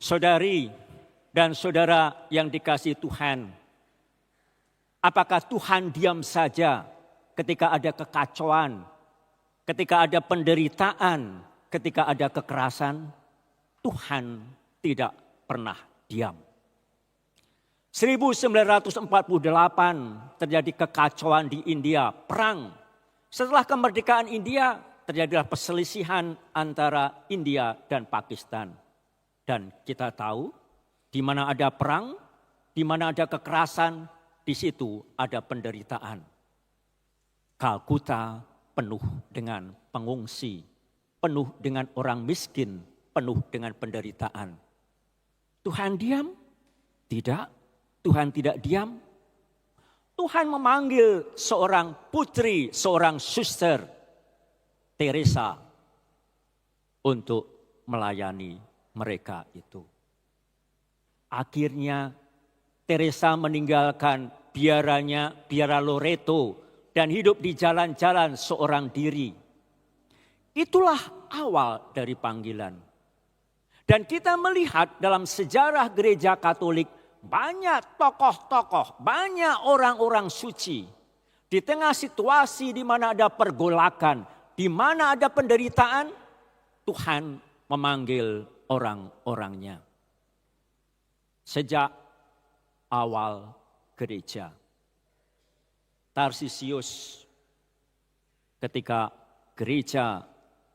Saudari dan saudara yang dikasihi Tuhan, apakah Tuhan diam saja ketika ada kekacauan, ketika ada penderitaan, ketika ada kekerasan? Tuhan tidak pernah diam. 1948 terjadi kekacauan di India, perang. Setelah kemerdekaan India, terjadilah perselisihan antara India dan Pakistan. Dan kita tahu, di mana ada perang, di mana ada kekerasan, di situ ada penderitaan. Kalkuta penuh dengan pengungsi, penuh dengan orang miskin, penuh dengan penderitaan. Tuhan diam? Tidak, Tuhan tidak diam. Tuhan memanggil seorang putri, seorang suster, Teresa, untuk melayani mereka itu. Akhirnya Teresa meninggalkan biara Loreto dan hidup di jalan-jalan seorang diri. Itulah awal dari panggilan. Dan kita melihat dalam sejarah gereja Katolik banyak tokoh-tokoh, banyak orang-orang suci. Di tengah situasi di mana ada pergolakan, di mana ada penderitaan, Tuhan memanggil orang-orangnya. Sejak awal gereja, Tarsisius ketika gereja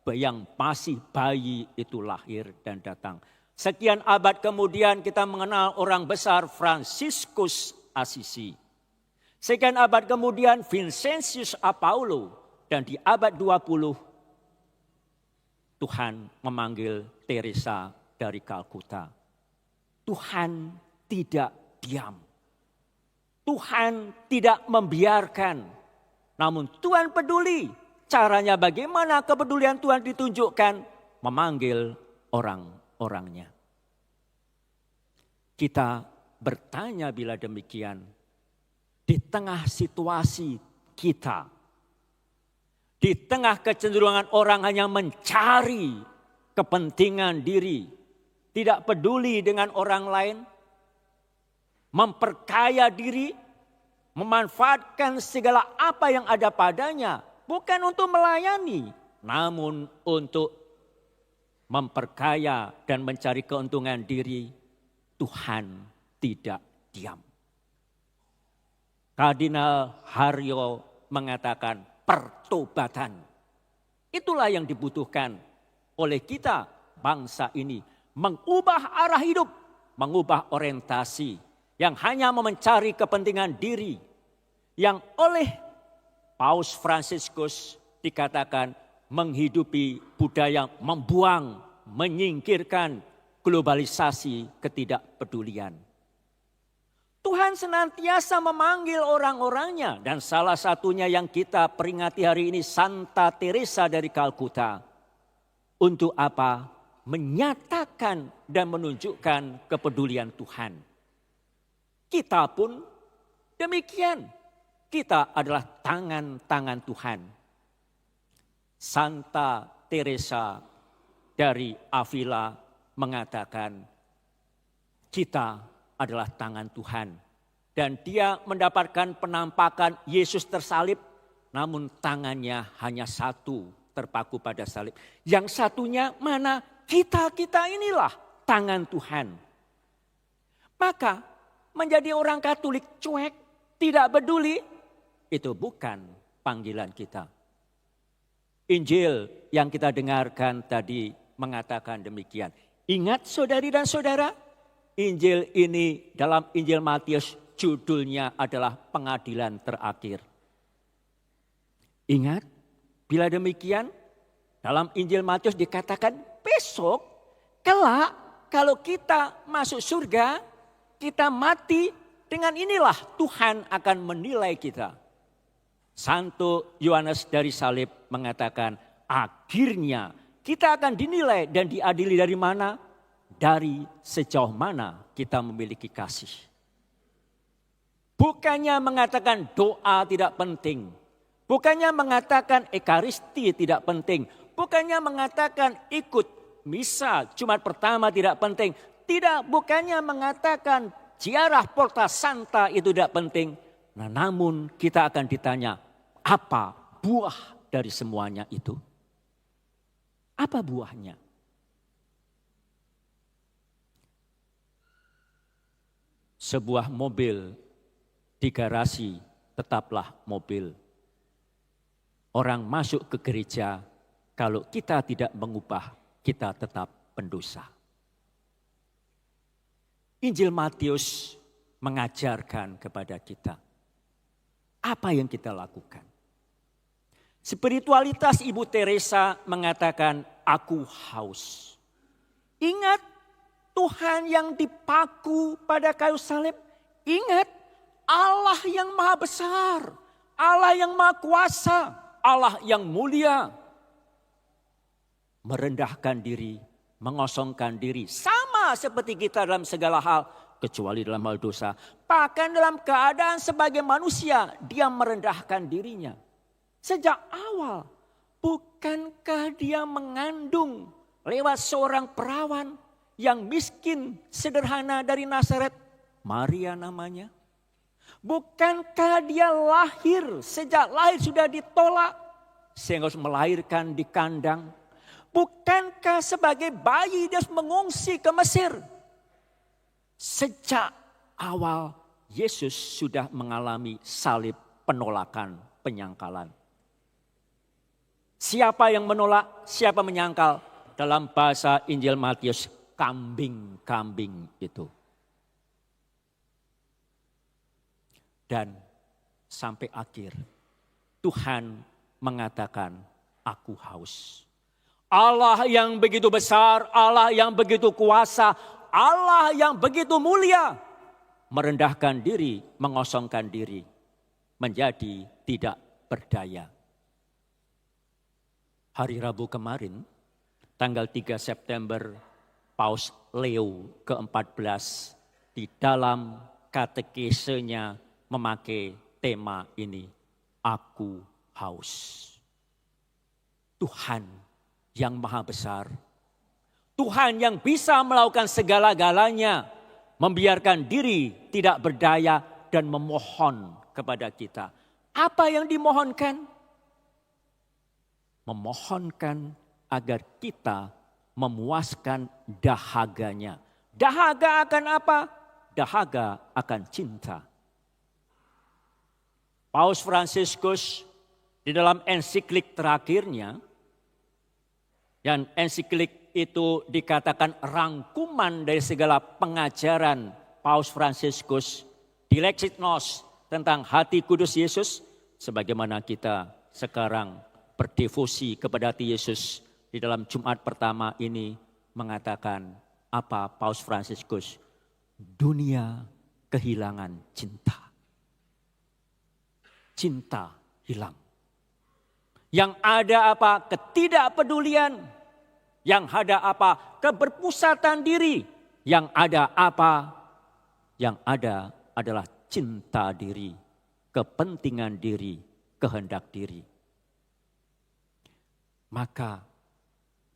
yang masih bayi itu lahir dan datang. Sekian abad kemudian kita mengenal orang besar Fransiskus Assisi. Sekian abad kemudian Vincentius Apaulo. Dan di abad 20 Tuhan memanggil Teresa dari Kalkuta. Tuhan tidak diam. Tuhan tidak membiarkan. Namun Tuhan peduli. Caranya bagaimana kepedulian Tuhan ditunjukkan? Memanggil orang-orangnya. Kita bertanya bila demikian. Di tengah situasi kita, di tengah kecenderungan orang hanya mencari kepentingan diri, tidak peduli dengan orang lain, memperkaya diri, memanfaatkan segala apa yang ada padanya, bukan untuk melayani, namun untuk memperkaya dan mencari keuntungan diri. Tuhan tidak diam. Kardinal Haryo mengatakan, pertobatan. Itulah yang dibutuhkan oleh kita bangsa ini. Mengubah arah hidup, mengubah orientasi. Yang hanya mencari kepentingan diri. Yang oleh Paus Fransiskus dikatakan menghidupi budaya membuang, menyingkirkan globalisasi ketidakpedulian. Tuhan senantiasa memanggil orang-orangnya. Dan salah satunya yang kita peringati hari ini Santa Teresa dari Kalkuta. Untuk apa? Menyatakan dan menunjukkan kepedulian Tuhan. Kita pun demikian. Kita adalah tangan-tangan Tuhan. Santa Teresa dari Avila mengatakan kita adalah tangan Tuhan. Dan dia mendapatkan penampakan Yesus tersalib. Namun tangannya hanya satu terpaku pada salib. Yang satunya mana? Kita inilah tangan Tuhan. Maka menjadi orang Katolik cuek, tidak peduli. Itu bukan panggilan kita. Injil yang kita dengarkan tadi mengatakan demikian. Ingat saudari dan saudara. Injil ini dalam Injil Matius judulnya adalah pengadilan terakhir. Ingat, bila demikian dalam Injil Matius dikatakan besok kelak kalau kita masuk surga, kita mati, dengan inilah Tuhan akan menilai kita. Santo Yohanes dari Salib mengatakan akhirnya kita akan dinilai dan diadili dari mana? Dari sejauh mana kita memiliki kasih. Bukannya mengatakan doa tidak penting. Bukannya mengatakan ekaristi tidak penting. Bukannya mengatakan ikut misa Jumat pertama tidak penting. Tidak, bukannya mengatakan ziarah Porta Santa itu tidak penting. Nah, namun kita akan ditanya, apa buah dari semuanya itu? Apa buahnya? Sebuah mobil di garasi tetaplah mobil. Orang masuk ke gereja, kalau kita tidak mengubah, kita tetap pendosa. Injil Matius mengajarkan kepada kita apa yang kita lakukan. Spiritualitas Ibu Teresa mengatakan, aku haus. Ingat Tuhan yang dipaku pada kayu salib. Ingat Allah yang maha besar, Allah yang maha kuasa, Allah yang mulia. Merendahkan diri, mengosongkan diri. Sama seperti kita dalam segala hal, kecuali dalam hal dosa. Bahkan dalam keadaan sebagai manusia, dia merendahkan dirinya. Sejak awal, bukankah dia mengandung lewat seorang perawan yang miskin sederhana dari Nazaret, Maria namanya? Bukankah dia lahir, sejak lahir sudah ditolak sehingga harus melahirkan di kandang? Bukankah sebagai bayi dia harus mengungsi ke Mesir? Sejak awal Yesus sudah mengalami salib, penolakan, penyangkalan. Siapa yang menolak, siapa menyangkal? Dalam bahasa Injil Matius, kambing-kambing itu. Dan sampai akhir Tuhan mengatakan, aku haus. Allah yang begitu besar, Allah yang begitu kuasa, Allah yang begitu mulia, merendahkan diri, mengosongkan diri, menjadi tidak berdaya. Hari Rabu kemarin, tanggal 3 September, Paus Leo ke-14 di dalam katekesenya memakai tema ini, aku haus. Tuhan yang maha besar, Tuhan yang bisa melakukan segala-galanya, membiarkan diri tidak berdaya dan memohon kepada kita. Apa yang dimohonkan? Memohonkan agar kita memuaskan dahaganya. Dahaga akan apa? Dahaga akan cinta. Paus Fransiskus di dalam ensiklik terakhirnya, dan ensiklik itu dikatakan rangkuman dari segala pengajaran Paus Fransiskus di Lexit Nos tentang hati kudus Yesus, sebagaimana kita sekarang berdevosi kepada hati Yesus di dalam Jumat pertama ini mengatakan apa Paus Fransiskus? Dunia kehilangan cinta. Cinta hilang. Yang ada apa? Ketidakpedulian. Yang ada apa? Keberpusatan diri. Yang ada apa? Yang ada adalah cinta diri, kepentingan diri, kehendak diri. Maka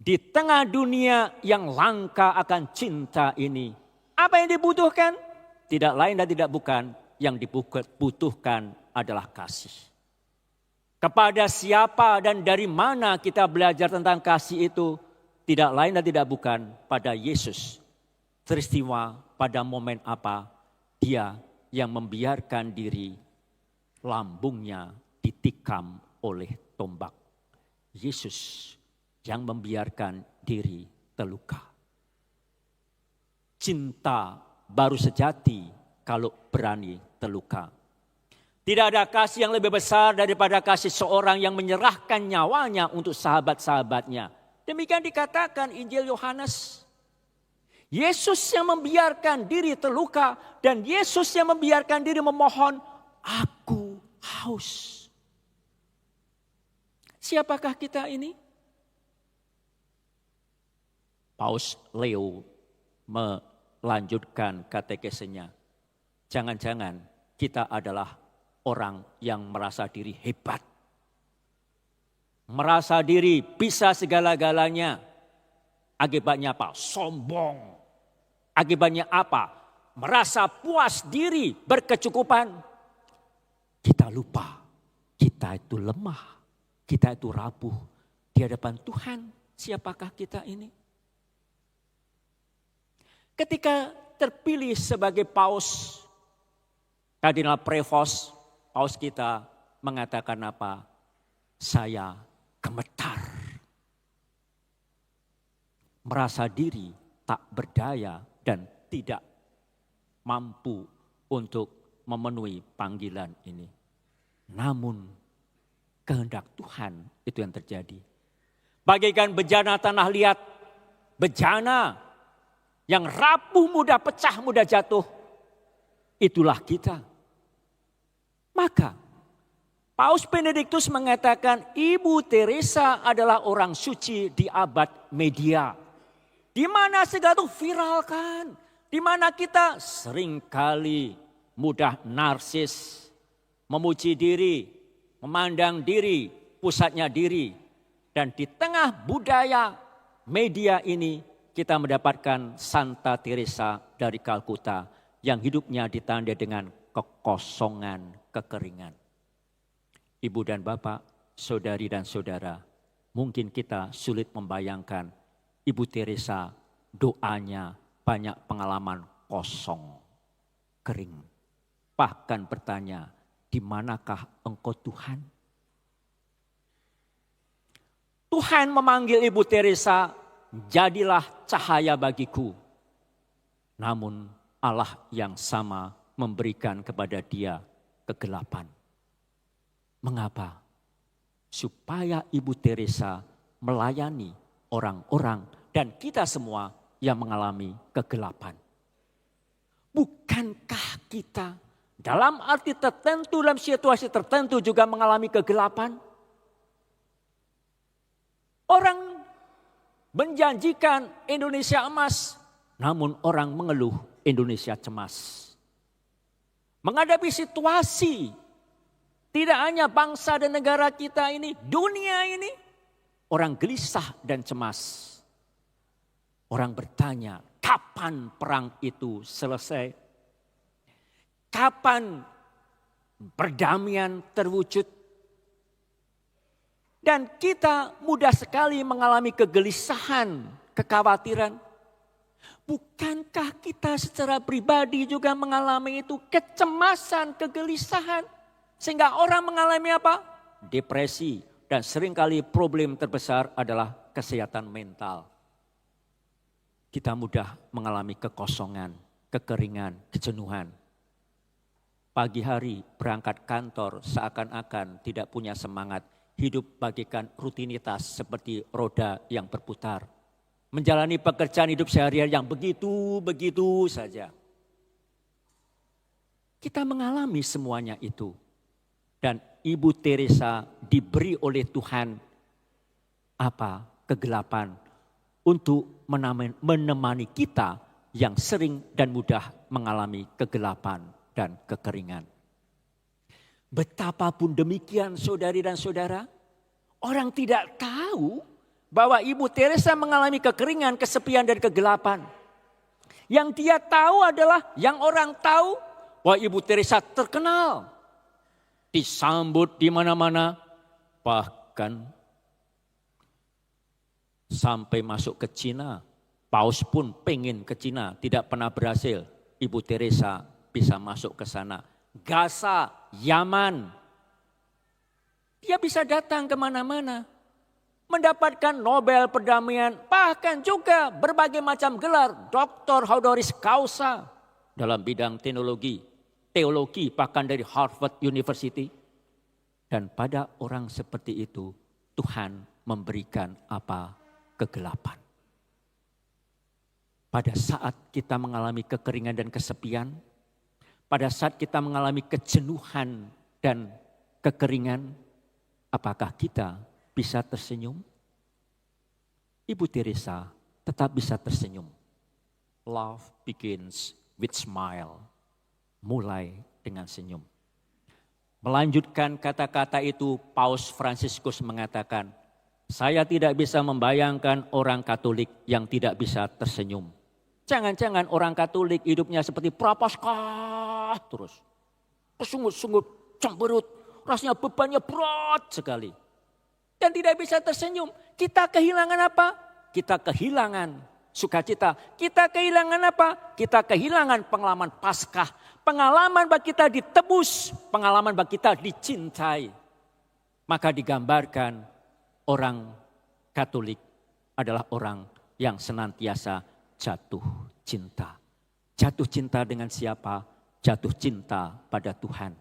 di tengah dunia yang langka akan cinta ini, apa yang dibutuhkan? Tidak lain dan tidak bukan, yang dibutuhkan adalah kasih. Kepada siapa dan dari mana kita belajar tentang kasih itu? Tidak lain dan tidak bukan pada Yesus. Peristiwa pada momen apa? Dia yang membiarkan diri, lambungnya ditikam oleh tombak. Yesus yang membiarkan diri terluka. Cinta baru sejati kalau berani terluka. Tidak ada kasih yang lebih besar daripada kasih seorang yang menyerahkan nyawanya untuk sahabat-sahabatnya. Demikian dikatakan Injil Yohanes. Yesus yang membiarkan diri terluka dan Yesus yang membiarkan diri memohon, aku haus. Siapakah kita ini? Paus Leo melanjutkan katekesenya. Jangan-jangan kita adalah orang yang merasa diri hebat. Merasa diri bisa segala-galanya. Akibatnya apa? Sombong. Akibatnya apa? Merasa puas diri, berkecukupan. Kita lupa, kita itu lemah, kita itu rapuh. Di hadapan Tuhan, siapakah kita ini? Ketika terpilih sebagai paus, Kardinal Prevost, paus kita mengatakan apa? Saya gemetar. Merasa diri tak berdaya dan tidak mampu untuk memenuhi panggilan ini. Namun kehendak Tuhan itu yang terjadi. Bagaikan bejana tanah liat, bejana yang rapuh mudah pecah, mudah jatuh. Itulah kita. Maka Paus Benediktus mengatakan Ibu Teresa adalah orang suci di abad media. Di mana segala itu viralkan. Di mana kita seringkali mudah narsis, memuji diri, memandang diri, pusatnya diri. Dan di tengah budaya media ini kita mendapatkan Santa Teresa dari Kalkuta yang hidupnya ditandai dengan kekosongan, kekeringan. Ibu dan bapak, saudari dan saudara, mungkin kita sulit membayangkan Ibu Teresa doanya banyak pengalaman kosong, kering. Bahkan bertanya, di manakah engkau Tuhan? Tuhan memanggil Ibu Teresa, jadilah cahaya bagiku. Namun Allah yang sama memberikan kepada dia kegelapan. Mengapa? Supaya Ibu Teresa melayani orang-orang dan kita semua yang mengalami kegelapan. Bukankah kita dalam arti tertentu, dalam situasi tertentu juga mengalami kegelapan? Orang menjanjikan Indonesia emas, namun orang mengeluh Indonesia cemas. Menghadapi situasi, tidak hanya bangsa dan negara kita ini, dunia ini, orang gelisah dan cemas. Orang bertanya, kapan perang itu selesai? Kapan perdamaian terwujud? Dan kita mudah sekali mengalami kegelisahan, kekhawatiran. Bukankah kita secara pribadi juga mengalami itu kecemasan, kegelisahan. Sehingga orang mengalami apa? Depresi. Dan seringkali problem terbesar adalah kesehatan mental. Kita mudah mengalami kekosongan, kekeringan, kejenuhan. Pagi hari berangkat kantor seakan-akan tidak punya semangat. Hidup bagikan rutinitas seperti roda yang berputar. Menjalani pekerjaan hidup sehari-hari yang begitu saja. Kita mengalami semuanya itu. Dan Ibu Teresa diberi oleh Tuhan apa? Kegelapan untuk menemani kita yang sering dan mudah mengalami kegelapan dan kekeringan. Betapapun demikian saudari dan saudara, orang tidak tahu bahwa Ibu Teresa mengalami kekeringan, kesepian dan kegelapan. Yang dia tahu adalah, yang orang tahu bahwa Ibu Teresa terkenal. Disambut di mana-mana, bahkan sampai masuk ke Cina. Paus pun pengen ke Cina, tidak pernah berhasil. Ibu Teresa bisa masuk ke sana. Gaza, Yaman. Dia bisa datang kemana-mana. Mendapatkan Nobel perdamaian. Bahkan juga berbagai macam gelar. Doktor honoris causa dalam bidang teologi bahkan dari Harvard University. Dan pada orang seperti itu Tuhan memberikan apa? Kegelapan. Pada saat kita mengalami kekeringan dan kesepian, pada saat kita mengalami kejenuhan dan kekeringan, apakah kita bisa tersenyum? Ibu Teresa tetap bisa tersenyum. Love begins with smile. Mulai dengan senyum. Melanjutkan kata-kata itu, Paus Fransiskus mengatakan, saya tidak bisa membayangkan orang Katolik yang tidak bisa tersenyum. Jangan-jangan orang Katolik hidupnya seperti Prapaskah terus. Kesungut-sungut, cemberut, rasanya bebannya berat sekali. Dan tidak bisa tersenyum. Kita kehilangan apa? Kita kehilangan sukacita. Kita kehilangan apa? Kita kehilangan pengalaman Paskah. Pengalaman bagi kita ditebus, pengalaman bagi kita dicintai. Maka digambarkan orang Katolik adalah orang yang senantiasa jatuh cinta. Jatuh cinta dengan siapa? Jatuh cinta pada Tuhan.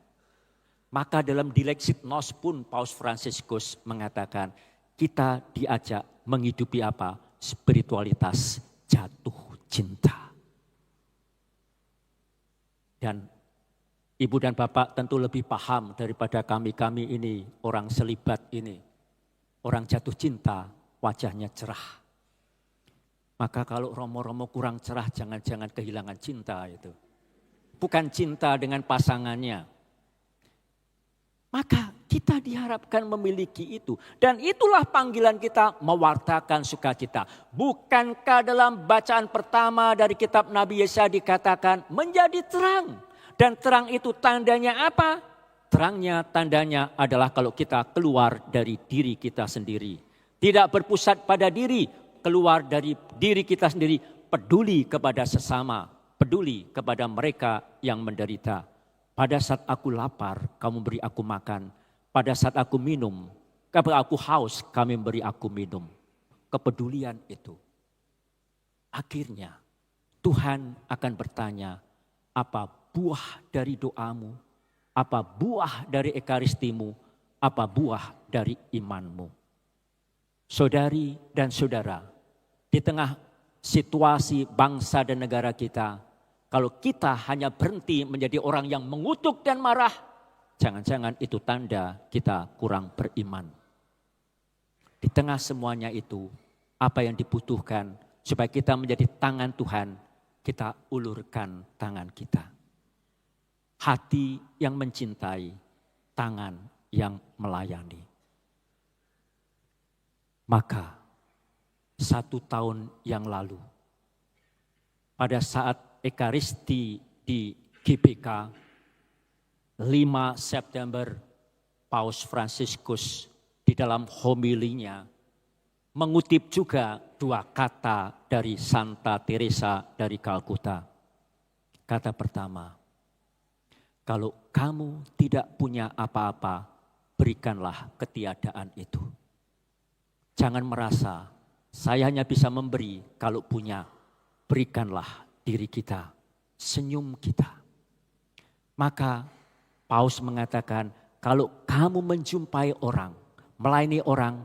Maka dalam Dilexit Nos pun Paus Fransiskus mengatakan kita diajak menghidupi apa? Spiritualitas jatuh cinta. Dan Ibu dan Bapak tentu lebih paham daripada kami ini, orang selibat ini. Orang jatuh cinta, wajahnya cerah. Maka kalau romo-romo kurang cerah, jangan-jangan kehilangan cinta itu. Bukan cinta dengan pasangannya. Maka kita diharapkan memiliki itu. Dan itulah panggilan kita mewartakan sukacita. Bukankah dalam bacaan pertama dari kitab Nabi Yesaya dikatakan menjadi terang. Dan terang itu tandanya apa? Terangnya tandanya adalah kalau kita keluar dari diri kita sendiri. Tidak berpusat pada diri, keluar dari diri kita sendiri, peduli kepada sesama, peduli kepada mereka yang menderita. Pada saat aku lapar, kamu beri aku makan. Pada saat aku minum, kepada aku haus, kami beri aku minum. Kepedulian itu. Akhirnya Tuhan akan bertanya, apa buah dari doamu? Apa buah dari ekaristimu? Apa buah dari imanmu? Saudari dan saudara, di tengah situasi bangsa dan negara kita, kalau kita hanya berhenti menjadi orang yang mengutuk dan marah, jangan-jangan itu tanda kita kurang beriman. Di tengah semuanya itu, apa yang dibutuhkan supaya kita menjadi tangan Tuhan, kita ulurkan tangan kita. Hati yang mencintai, tangan yang melayani. Maka 1 tahun yang lalu, pada saat Ekaristi di GBK, 5 September, Paus Fransiskus di dalam homilinya mengutip juga 2 kata dari Santa Teresa dari Kalkuta. Kata pertama, kalau kamu tidak punya apa-apa, berikanlah ketiadaan itu. Jangan merasa saya hanya bisa memberi kalau punya. Berikanlah diri kita, senyum kita. Maka Paus mengatakan kalau kamu menjumpai orang, melayani orang,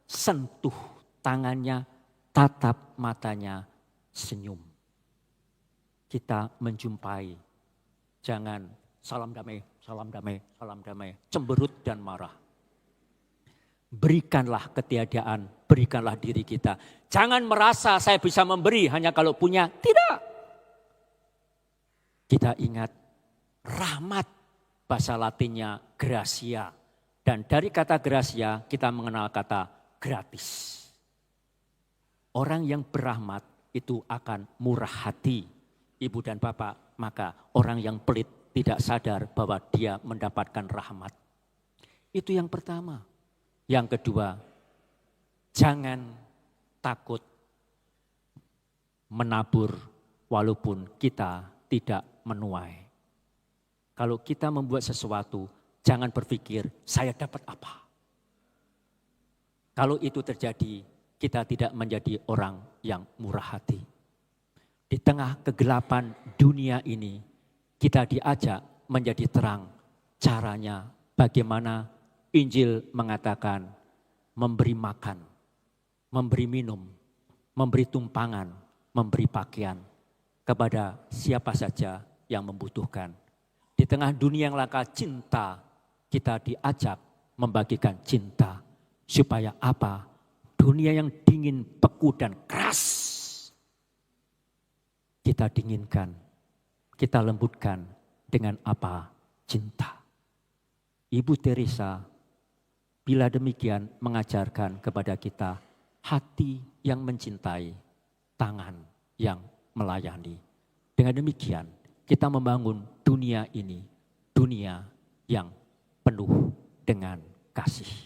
sentuh tangannya, tatap matanya, senyum. Kita menjumpai, jangan salam damai, salam damai, salam damai, cemberut dan marah. Berikanlah ketiadaan, berikanlah diri kita. Jangan merasa saya bisa memberi hanya kalau punya. Tidak. Kita ingat rahmat, bahasa Latinnya gratia. Dan dari kata gratia kita mengenal kata gratis. Orang yang berahmat itu akan murah hati. Ibu dan Bapak, maka orang yang pelit tidak sadar bahwa dia mendapatkan rahmat. Itu yang pertama. Yang kedua, jangan takut menabur walaupun kita tidak menuai. Kalau kita membuat sesuatu, jangan berpikir saya dapat apa. Kalau itu terjadi, kita tidak menjadi orang yang murah hati. Di tengah kegelapan dunia ini, kita diajak menjadi terang. Caranya bagaimana Injil mengatakan memberi makan, memberi minum, memberi tumpangan, memberi pakaian kepada siapa saja yang membutuhkan. Di tengah dunia yang langka cinta, kita diajak membagikan cinta. Supaya apa? Dunia yang dingin, beku dan keras, kita dinginkan, kita lembutkan dengan apa? Cinta. Ibu Teresa bila demikian mengajarkan kepada kita hati yang mencintai, tangan yang melayani. Dengan demikian kita membangun dunia ini, dunia yang penuh dengan kasih.